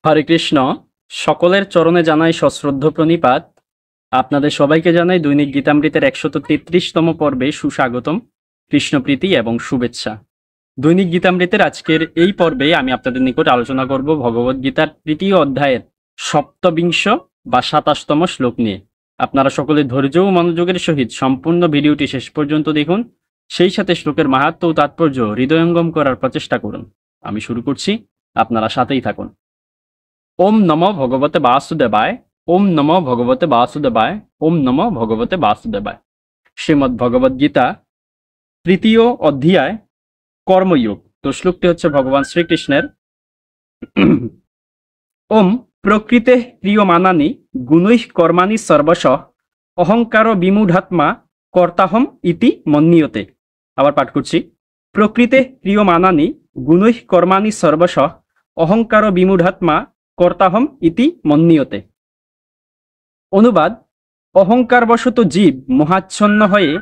হরে কৃষ্ণ। সকলের চরণে জানাই সশ্রদ্ধ প্রণিপাত। আপনাদের সবাইকে জানাই দৈনিক গীতামৃতের 133তম পর্বে সুস্বাগতম, কৃষ্ণপ্রীতি এবং শুভেচ্ছা। দৈনিক গীতামৃতের আজকের এই পর্বে আমি আপনাদের নিকট আলোচনা করব ভগবদ গীতার 3য় অধ্যায়ের সপ্তবিংশ বা 27তম শ্লোক নিয়ে। আপনারা সকলে ধৈর্য ও মনোযোগের সহিত সম্পূর্ণ ভিডিওটি শেষ পর্যন্ত দেখুন, সেই সাথে শ্লোকের মাহাত্ম্য ও তাৎপর্য হৃদয়ঙ্গম করার প্রচেষ্টা করুন। আমি শুরু করছি, আপনারা সাথেই থাকুন। ওম নমো ভগবতে বাসুদেবায়, ওম নমো ভগবতে বাসুদেবায়, ওম নমো ভগবতে বাসুদেবায়। শ্রীমদ্ ভগবদ গীতা 3য় অধ্যায় কর্মযোগ। তো শ্লোকটি হচ্ছে ভগবান শ্রীকৃষ্ণের। ওম প্রকৃতে প্রিয়মানানি গুণৈঃ কর্মাণি সর্বশঃ অহংকার বিমূঢ়াত্মা কর্তাহম ইতি মন্যতে। আবার পাঠ করছি। প্রকৃতে প্রিয়মানানি গুণৈঃ কর্মাণি সর্বশঃ অহংকার বিমূঢ়াত্মা কর্তাহম ইতি মন্যতে। অনুবাদ: অহংকারবশত জীব মোহাচ্ছন্ন হয়ে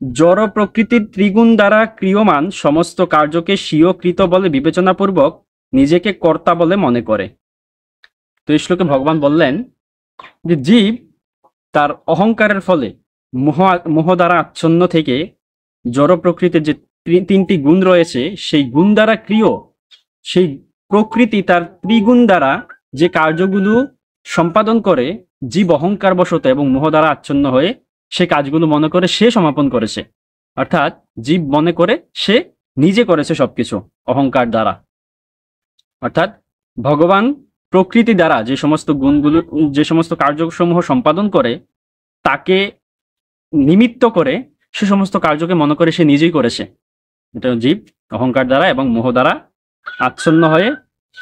জড় প্রকৃতির ত্রিগুণ দ্বারা ক্রিয়মান সমস্ত কার্যকে স্বীয় কৃত বলে বিবেচনাপূর্বক নিজেকে কর্তা বলে মনে করে। তো এই শ্লোকে ভগবান বললেন যে জীব তার অহংকারের ফলে মোহ দ্বারা আচ্ছন্ন থেকে জড় প্রকৃতির যে 3টি গুণ রয়েছে সেই গুণ দ্বারা ক্রিয়, সেই প্রকৃতি তার ত্রিগুণ দ্বারা যে কার্যগুলো সম্পাদন করে জীব অহংকার বশত এবং মোহ দ্বারা আচ্ছন্ন হয়ে সে কাজগুলো মনে করে সে সমাপন করেছে। অর্থাৎ জীব মনে করে সে নিজে করেছে সবকিছু অহংকার দ্বারা। অর্থাৎ ভগবান প্রকৃতি দ্বারা যে সমস্ত গুণগুলো, যে সমস্ত কার্যসমূহ সম্পাদন করে তাকে নিমিত্ত করে সে সমস্ত কার্যকে মনে করে সে নিজেই করেছে। এটা জীব অহংকার দ্বারা এবং মোহ দ্বারা আচ্ছন্ন হয়ে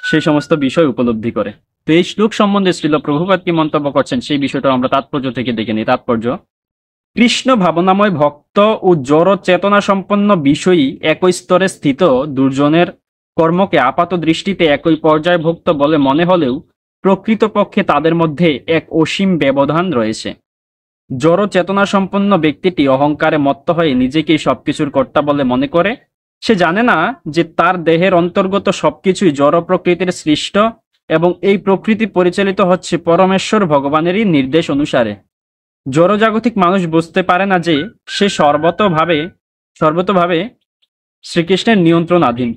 সেই সমস্ত বিষয় উপলব্ধি করে। তো এই শ্লোক সম্বন্ধে শ্রীল প্রভুপাদ কি মন্তব্য করছেন সেই বিষয়টা আমরা তাৎপর্য থেকে দেখে নিই। তাৎপর্য: কৃষ্ণ ভাবনাময় ভক্ত ও জড় চেতনা সম্পন্ন বিষয়ী একই স্তরে স্থিত দুর্জনের কর্মকে আপাত দৃষ্টিতে একই পর্যায়ভুক্ত বলে মনে হলেও প্রকৃতপক্ষে তাদের মধ্যে এক অসীম ব্যবধান রয়েছে। জড় চেতনা সম্পন্ন ব্যক্তিটি অহংকারে মত্ত হয়ে নিজেকেই সবকিছুর কর্তা বলে মনে করে। সে জানে না যে তার দেহের অন্তর্গত সবকিছুই জড় প্রকৃতির সৃষ্ট এবং এই প্রকৃতি পরিচালিত হচ্ছে পরমেশ্বর ভগবানেরই নির্দেশ অনুসারে। জড়জাগতিক মানুষ বুঝতে পারে না যে সে সর্বতভাবে শ্রীকৃষ্ণের নিয়ন্ত্রণাধীন।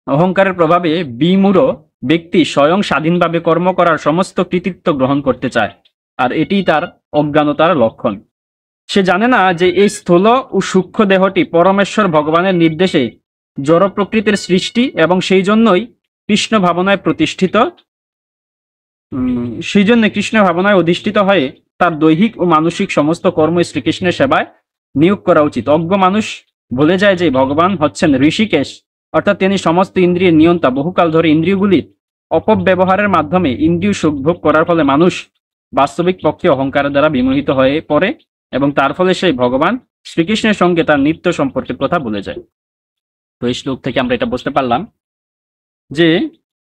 অহংকারের প্রভাবে বিমূঢ় ব্যক্তি স্বয়ং স্বাধীনভাবে কর্ম করার সমস্ত কৃতিত্ব গ্রহণ করতে চায়, আর এটি তার অজ্ঞানতার লক্ষণ। সে জানে না যে এই স্থূল ও সূক্ষ্ম দেহটি পরমেশ্বর ভগবানের নির্দেশে জড় প্রকৃতির সৃষ্টি এবং সেই জন্যই কৃষ্ণ ভাবনায় অধিষ্ঠিত হয়ে তার দৈহিক ও মানসিক সমস্ত কর্ম শ্রীকৃষ্ণের সেবায় নিয়োগ করা উচিত। অজ্ঞ মানুষ ভুলে যায় যে ভগবান হচ্ছেন ঋষিকেশ, অর্থাৎ তিনি সমস্ত ইন্দ্রিয়ের নিয়ন্তা। বহুকাল ধরে ইন্দ্রিয়গুলির অপব্যবহারের মাধ্যমে ইন্দ্রিয় সুখ ভোগ করার ফলে মানুষ বাস্তবিক পক্ষে অহংকারের দ্বারা বিমোহিত হয়ে পড়ে এবং তার ফলে সেই ভগবান শ্রীকৃষ্ণের সঙ্গে তার নিত্য সম্পর্কের কথা ভুলে যায়। তো এই শ্লোক থেকে আমরা এটা বুঝতে পারলাম যে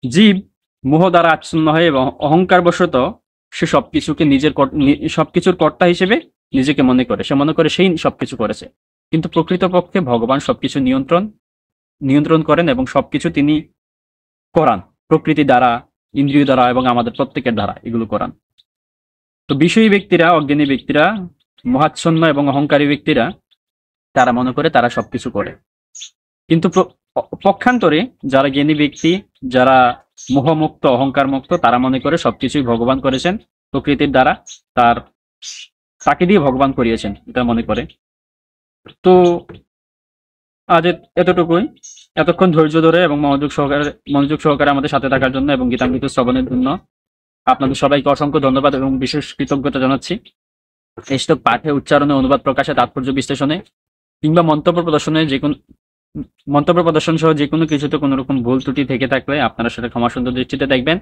জীব মোহ দ্বারা আচ্ছন্ন হয়ে এবং অহংকার বশত সে সবকিছুর কর্তা হিসেবে নিজেকে মনে করে। সে মনে করে সেই সবকিছু করেছে, কিন্তু প্রকৃতপক্ষে ভগবান সবকিছু নিয়ন্ত্রণ করেন এবং সবকিছু তিনি করান প্রকৃতি দ্বারা, ইন্দ্রিয় দ্বারা এবং আমাদের প্রত্যেকের দ্বারা এগুলো করান। তো বিষয়ী ব্যক্তিরা, অজ্ঞানী ব্যক্তিরা, মোহাচ্ছন্ন এবং অহংকারী ব্যক্তিরা তারা মনে করে তারা সবকিছু করে, কিন্তু পক্ষান্তরে যারা জ্ঞানী ব্যক্তি, যারা মোহমুক্ত, অহংকার মুক্ত, তারা মনে করে সবকিছুই ভগবান করেছেন প্রকৃতির দ্বারা, তাকে দিয়ে ভগবান করিয়েছেন এটা মনে করে। তো আজ এতটুকুই। এতক্ষণ ধৈর্য ধরে এবং মনোযোগ সহকারে আমাদের সাথে থাকার জন্য এবং গীতামৃত শ্রবণের জন্য আপনাদের সবাইকে অসংখ্য ধন্যবাদ এবং বিশেষ কৃতজ্ঞতা জানাচ্ছি। এই শ্লোক পাঠে, উচ্চারণে, অনুবাদ প্রকাশে, তাৎপর্য বিশ্লেষণে কিংবা মন্তব্য প্রদর্শন সহ যে কোনো কিছুতে কোনো রকম ভুল ত্রুটি থেকে থাকলে আপনারা সেটা ক্ষমা সুন্দর দৃষ্টিতে দেখবেন।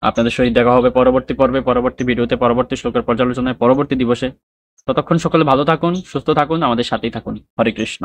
আপনাদের সহিত দেখা হবে পরবর্তী পর্বে, পরবর্তী ভিডিওতে, পরবর্তী শ্লোকের পর্যালোচনায়, পরবর্তী দিবসে। ততক্ষণ সকলে ভালো থাকুন, সুস্থ থাকুন, আমাদের সাথেই থাকুন। হরে কৃষ্ণ।